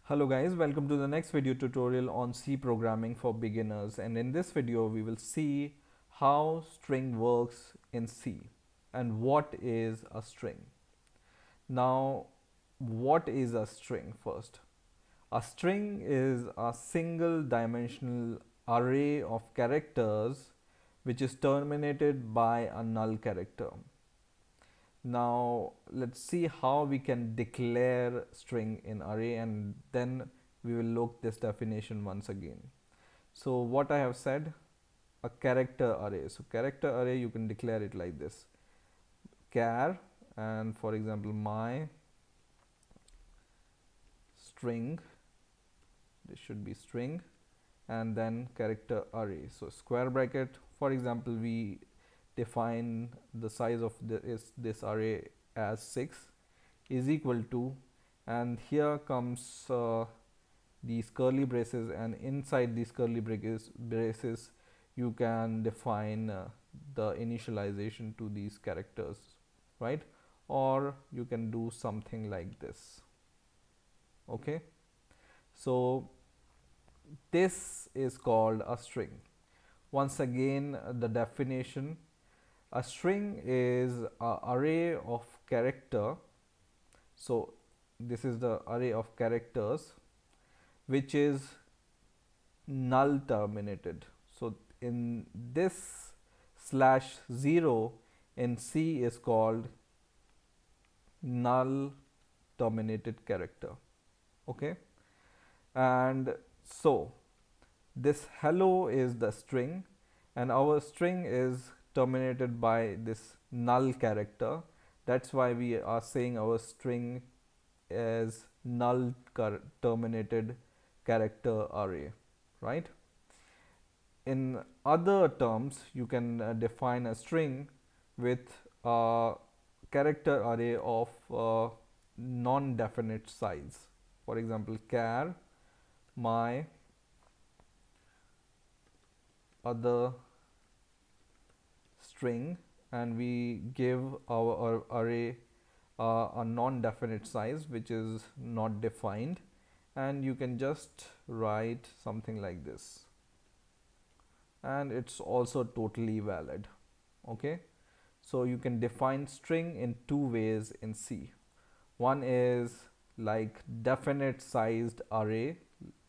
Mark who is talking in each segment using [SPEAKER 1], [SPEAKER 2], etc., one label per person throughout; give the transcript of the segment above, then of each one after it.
[SPEAKER 1] Hello guys, welcome to the next video tutorial on C programming for beginners, and in this video we will see how string works in C and what is a string. Now, what is a string first? A string is a single dimensional array of characters which is terminated by a null character. Now let's see how we can declare string in array, and then we will look this definition once again. So what I have said, a character array. So character array, you can declare it like this: char, and for example my string, this should be string, and then character array. So square bracket, for example we define the size of this array as 6 is equal to, and here comes these curly braces, and inside these curly braces you can define the initialization to these characters, right? Or you can do something like this. Okay, so this is called a string. Once again, the definition: a string is an array of character. So this is the array of characters which is null terminated. So in this /0 in C is called null terminated character. Okay, and so this hello is the string, and our string is terminated by this null character. That's why we are saying our string is null terminated character array, right? In other terms, you can define a string with a character array of non-definite size. For example, char my other string, and we give our array a non-definite size which is not defined, and you can just write something like this, and it's also totally valid. Okay, so you can define string in two ways in C. One is like definite sized array,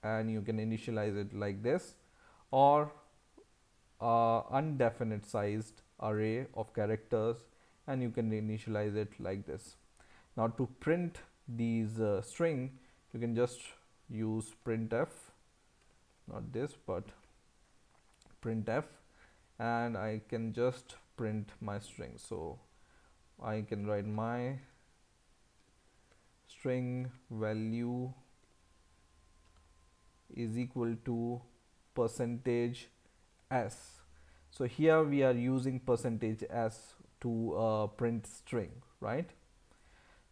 [SPEAKER 1] and you can initialize it like this, or undefinite sized array of characters, and you can initialize it like this. Now to print these string, you can just use printf, not this but printf, and I can just print my string. So I can write my string value is equal to percentage s. So here we are using percentage s to print string, right?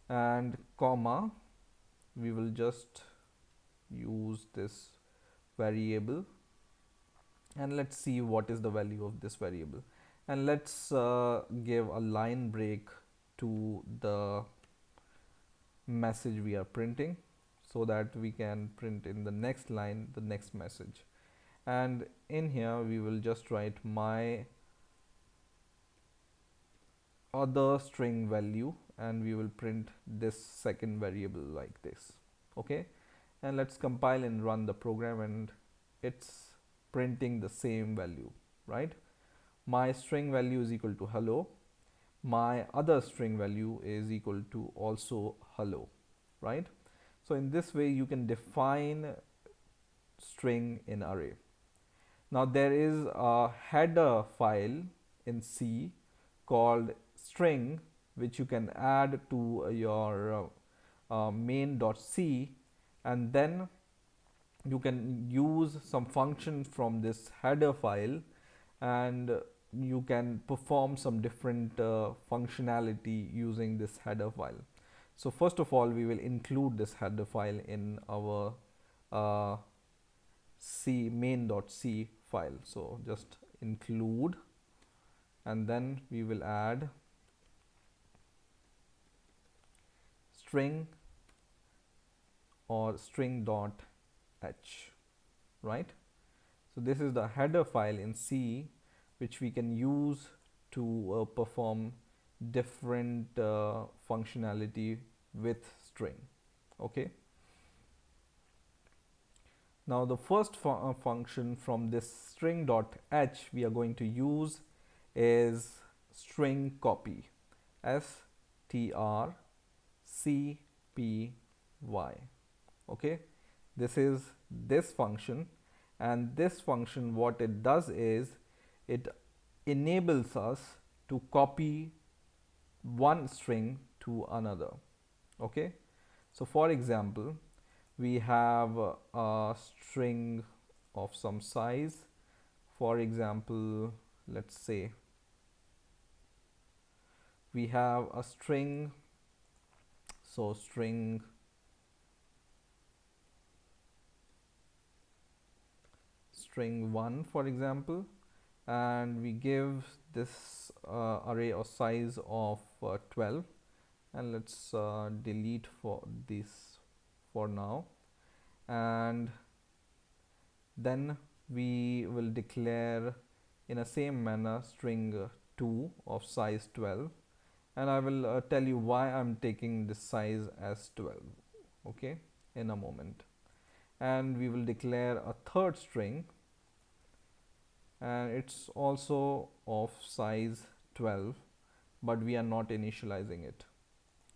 [SPEAKER 1] And comma, we will just use this variable, and let's see what is the value of this variable, and let's give a line break to the message we are printing, so that we can print in the next line the next message. And in here we will just write my other string value, and we will print this second variable like this. Okay, and let's compile and run the program, and it's printing the same value, right? My string value is equal to hello, my other string value is equal to also hello, right? So in this way you can define string in array. Now there is a header file in C called string, which you can add to your main.c, and then you can use some function from this header file, and you can perform some different functionality using this header file. So first of all, we will include this header file in our C main.c file. So just include, and then we will add string or string dot h, right? So this is the header file in C which we can use to perform different functionality with string. Okay. Now the first function from this string dot h we are going to use is string copy, strcpy. Okay, this is this function, and this function what it does is it enables us to copy one string to another. Okay, so for example, we have a string of some size. For example, let's say we have a string, so string 1 for example, and we give this array of size of 12, and let's delete for this for now, and then we will declare in a same manner string 2 of size 12, and I will tell you why I'm taking this size as 12, okay, in a moment. And we will declare a third string, and it's also of size 12, but we are not initializing it.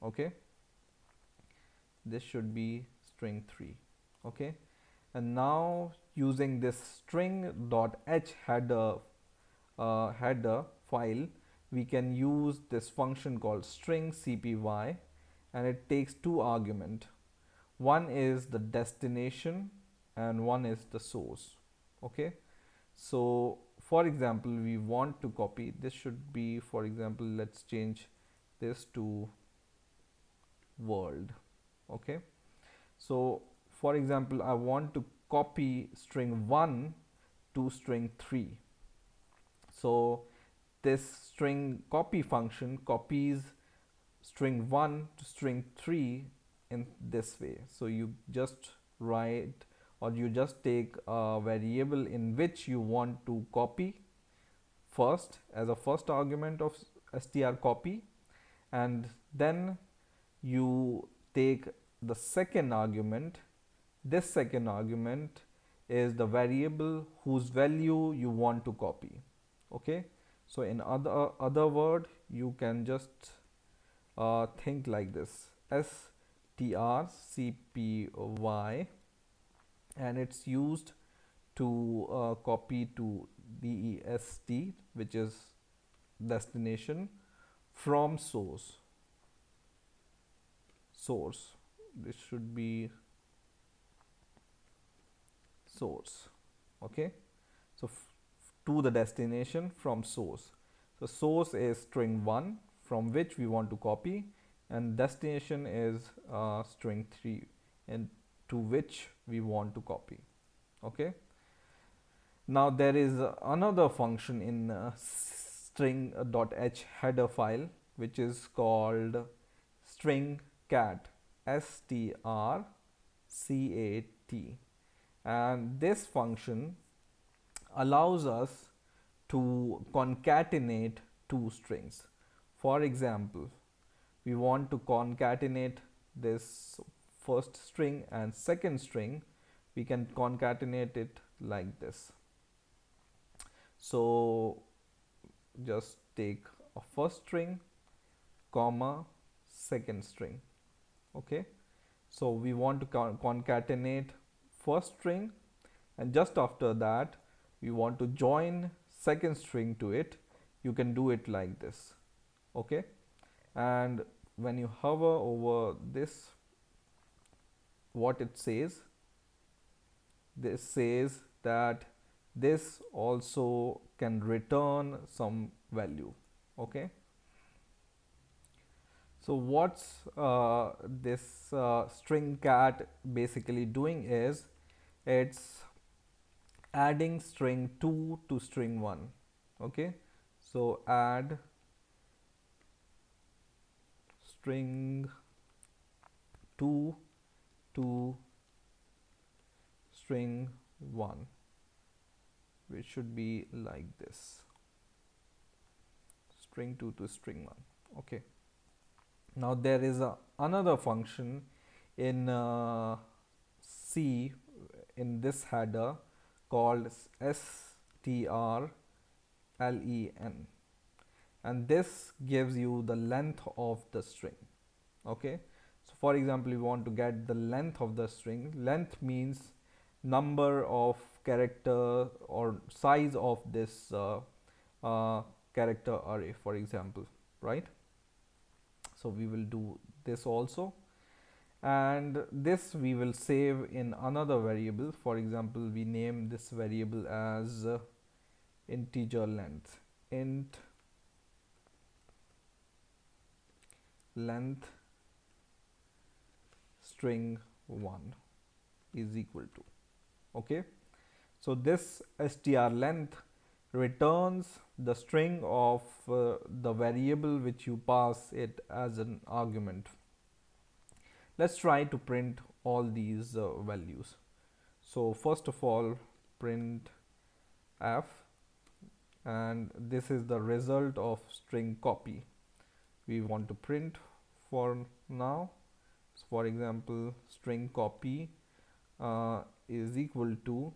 [SPEAKER 1] Okay, this should be string 3. Okay, and now using this string.h header file, we can use this function called string cpy, and it takes two arguments. One is the destination and one is the source. Okay, so for example, we want to copy this, should be, for example, let's change this to world. Okay, so for example, I want to copy string 1 to string 3. So this string copy function copies string 1 to string 3 in this way. So you just write, or you just take a variable in which you want to copy first as a first argument of strcopy, and then you take the second argument. This second argument is the variable whose value you want to copy. Okay, so in other word, you can just think like this: strcpy, and it's used to copy to dest, which is destination, from source. This should be source. Okay, so to the destination from source. So source is string 1 from which we want to copy, and destination is string 3 and to which we want to copy. Okay, now there is another function in string.h header file which is called string cat, strcat, and this function allows us to concatenate two strings. For example, we want to concatenate this first string and second string. We can concatenate it like this. So just take a first string comma second string. Okay, so we want to concatenate first string, and just after that we want to join second string to it. You can do it like this. Okay, and when you hover over this, what it says, this says that this also can return some value. Okay, so what's this string cat basically doing is it's adding string 2 to string 1. Okay, so add string 2 to to string 1, which should be like this, string 2 to string 1. Okay, now there is another function in C in this header called strlen, and this gives you the length of the string. Okay, so for example, you want to get the length of the string. Length means number of character or size of this character array, for example, right? So we will do this also, and this we will save in another variable. For example, we name this variable as integer length, int length string 1 is equal to. Okay, so this str length returns the string of the variable which you pass it as an argument. Let's try to print all these values. So first of all, print f, and this is the result of string copy we want to print for now. So for example, string copy is equal to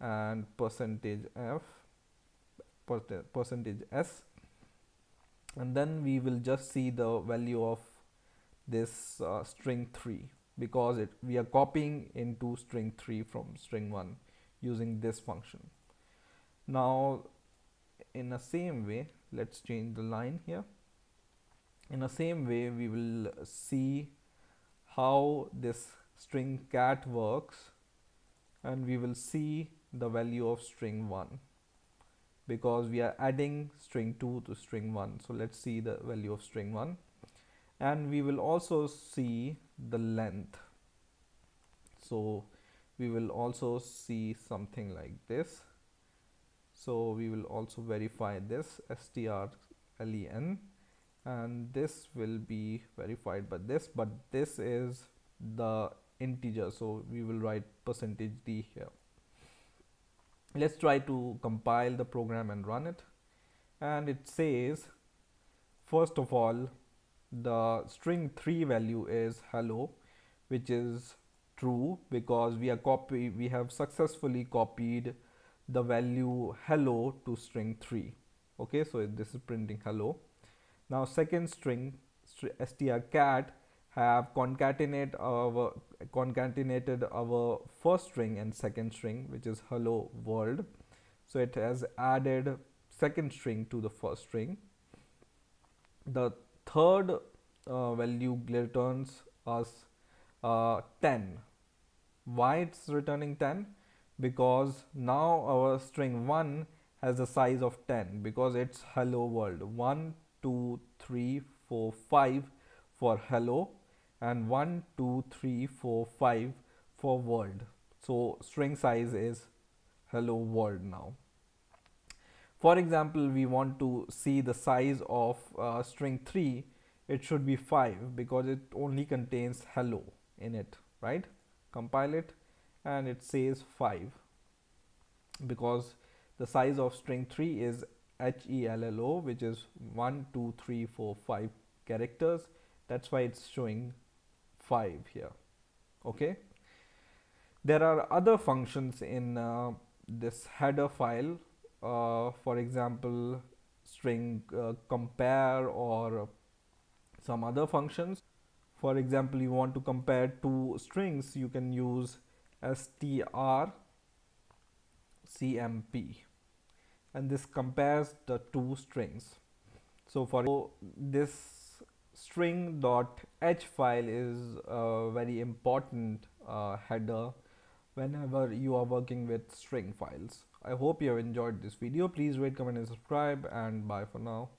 [SPEAKER 1] and percentage f percentage s, and then we will just see the value of this string 3, because we are copying into string 3 from string 1 using this function. Now in the same way, let's change the line here. In the same way, we will see how this string cat works, and we will see the value of string 1 because we are adding string 2 to string 1. So let's see the value of string 1, and we will also see the length. So we will also see something like this. So we will also verify this strlen, and this will be verified by this, but this is the integer, so we will write percentage %d here. Let's try to compile the program and run it, and it says, first of all, the string 3 value is hello, which is true because we have successfully copied the value hello to string 3. Okay, so this is printing hello. Now second string strcat have concatenated our first string and second string, which is hello world. So it has added second string to the first string. The third value returns us 10. Why it's returning 10? Because now our string 1 has a size of 10 because it's hello world. 1 2 3 4 5 for hello, and 1 2 3 4 5 for world. So string size is hello world. Now for example, we want to see the size of string 3. It should be 5 because it only contains hello in it, right? Compile it, and it says 5 because the size of string 3 is HELLO, which is 1 2 3 4 5 characters. That's why it's showing 5 here. Okay, there are other functions in this header file, for example, string compare or some other functions. For example, you want to compare two strings, you can use strcmp, and this compares the two strings. So for this string.h file is a very important header whenever you are working with string files. I hope you have enjoyed this video. Please rate, comment and subscribe, and bye for now.